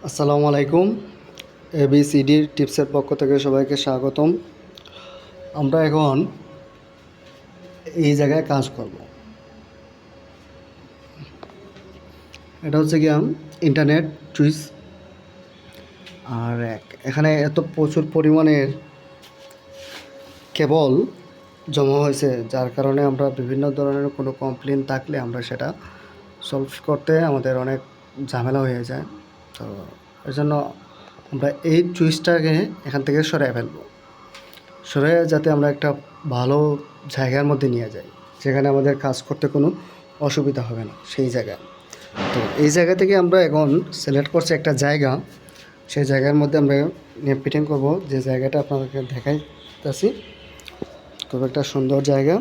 আসসালামু আলাইকুম। এবিসিডির টিপসের পক্ষ থেকে সবাইকে স্বাগতম। আমরা এখন এই জায়গায় কাজ করব। এটা হচ্ছে গিয়ে ইন্টারনেট সুইচ। আর এখানে এত প্রচুর পরিমাণের কেবল জমা হয়েছে, যার কারণে আমরা বিভিন্ন ধরনের কোনো কমপ্লেন থাকলে আমরা সেটা সলভ করতে আমাদের অনেক ঝামেলা হয়ে যায়। তো এর জন্য আমরা এই সুইচটাকে এখান থেকে সরিয়ে ফেলবো, সরে যাতে আমরা একটা ভালো জায়গার মধ্যে নিয়ে যাই, যেখানে আমাদের কাজ করতে কোনো অসুবিধা হবে না সেই জায়গায়। তো এই জায়গা থেকে আমরা এখন সিলেক্ট করছি একটা জায়গা। সেই জায়গার মধ্যে আমরা নিয়ে ফিটিং করবো, যে জায়গাটা আপনাদেরকে দেখাইতেছি। খুব একটা সুন্দর জায়গা।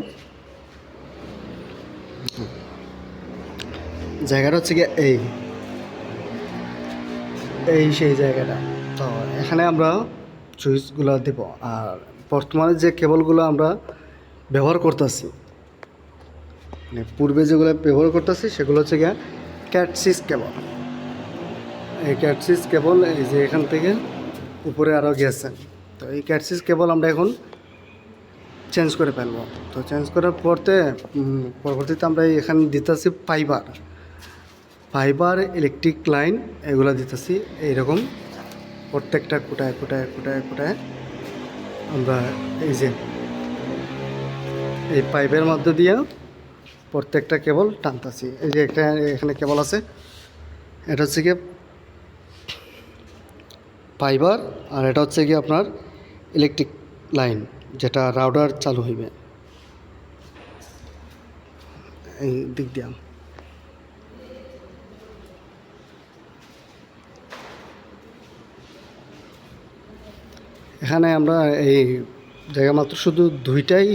জায়গাটা হচ্ছে গিয়ে এই সেই জায়গাটা। তো এখানে আমরা সুইচগুলো দেব। আর বর্তমানে যে কেবলগুলো আমরা ব্যবহার করতেছি, মানে পূর্বে যেগুলো ব্যবহার করতেছি সেগুলো হচ্ছে গিয়ে ক্যাটসিস কেবল। এই ক্যাটসিস কেবল এই যে এখান থেকে উপরে আরও গেছে। তো এই ক্যাটসিস কেবল আমরা এখন চেঞ্জ করে ফেলবো। তো চেঞ্জ করার পরবর্তীতে আমরা এখানে দিতেছি ফাইবার ইলেকট্রিক লাইন, এগুলো দিতেছি এইরকম প্রত্যেকটা কোটায় আমরা এই যে এই পাইপের মধ্যে দিয়ে প্রত্যেকটা কেবল টানতেছি। এই যে একটা এখানে কেবল আছে, এটা হচ্ছে গিয়ে ফাইবার, আর এটা হচ্ছে গিয়ে আপনার ইলেকট্রিক লাইন, যেটা রাউটার চালু হইবে এই দিক দিয়ে। এখানে আমরা এই জায়গা মাত্র শুধু দুইটাই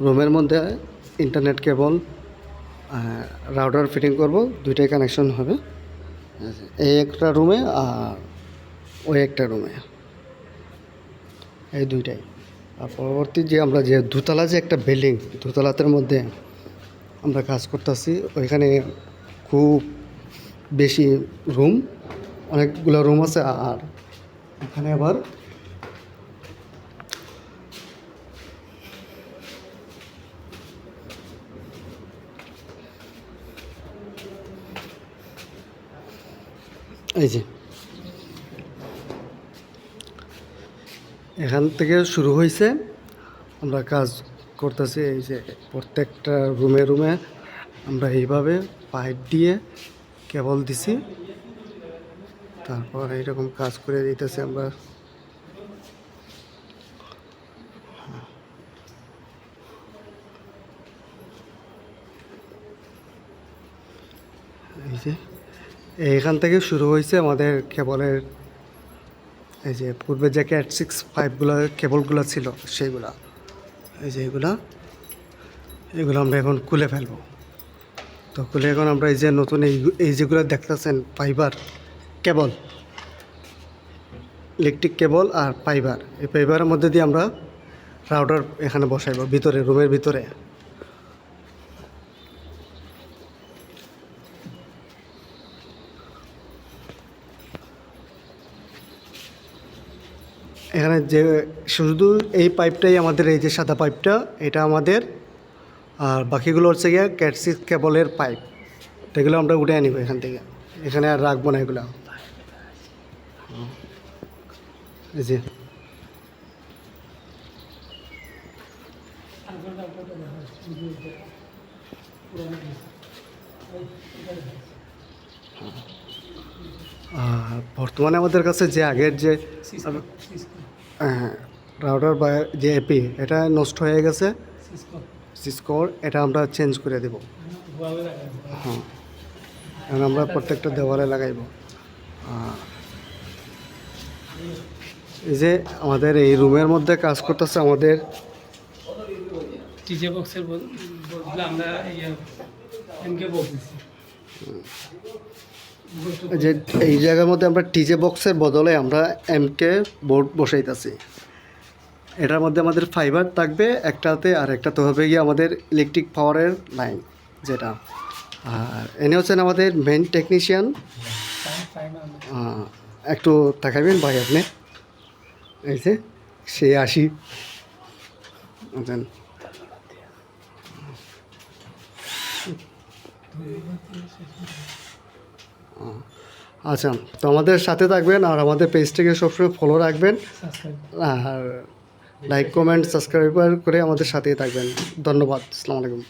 রুমের মধ্যে ইন্টারনেট কেবল রাউটার ফিটিং করব, দুইটাই কানেকশন হবে এই একটা রুমে আর ওই একটা রুমে, এই দুইটাই। আর পরবর্তী যে আমরা যে দোতলা যে একটা বিল্ডিং, দোতলাতের মধ্যে আমরা কাজ করতেছি, ওইখানে খুব বেশি রুম, অনেকগুলো রুম আছে। আর এখানে আবার এই যে এখান থেকে শুরু হয়েছে, আমরা কাজ করতেছি। এই যে প্রত্যেকটা রুমে আমরা এইভাবে পাইপ দিয়ে কেবল দিছি, তারপর এইরকম কাজ করে দিতেছি আমরা। এই যে এইখান থেকে শুরু হয়েছে আমাদের কেবলের, এই যে পূর্বে যে CAT65 কেবলগুলো ছিল সেইগুলা, এই যে এগুলো আমরা এখন খুলে ফেলবো। তো খুলে এখন আমরা এই যে নতুন এই যেগুলো দেখতেছেন ফাইবার কেবল, ইলেকট্রিক কেবল আর ফাইবার, এই ফাইবারের মধ্যে দিয়ে আমরা রাউটার এখানে বসাইব ভিতরে, রুমের ভিতরে। এখানে যে শুধু এই পাইপটাই আমাদের, এই যে সাদা পাইপটা এটা আমাদের, আর বাকিগুলো হচ্ছে গিয়ে CAT6 কেবলের পাইপ। এগুলো আমরা উঠে আনিব এখান থেকে, এখানে আর রাখবো না এগুলো। এই যে বর্তমানে আমাদের কাছে যে আগের যে রাউটার বা যে এপি, এটা নষ্ট হয়ে গেছে, সিসকোর, এটা আমরা চেঞ্জ করে দেব। হ্যাঁ, এখন আমরা প্রত্যেকটা দেওয়ালে লাগাইব। এই যে আমাদের এই রুমের মধ্যে কাজ করতেছে আমাদের টিজে বক্সের বদলে আমরা এমকে বক্স দিচ্ছি। যে এই জায়গার মধ্যে আমরা টিজে বক্সের বদলে আমরা এমকে বোর্ড বসাইতেছি। এটার মধ্যে আমাদের ফাইবার থাকবে একটাতে, আর একটাতে হবে গিয়ে আমাদের ইলেকট্রিক পাওয়ারের লাইন যেটা। আর এনে হচ্ছেন আমাদের মেন টেকনিশিয়ান। একটু তাকাবেন ভাই আপনি, এই যে সে আসি বুঝলেন। আচ্ছা, তো আমাদের সাথে থাকবেন আর আমাদের পেজটাকে সবসময় ফলো রাখবেন আর লাইক কমেন্ট সাবস্ক্রাইব করে আমাদের সাথেই থাকবেন। ধন্যবাদ, আসসালামু আলাইকুম।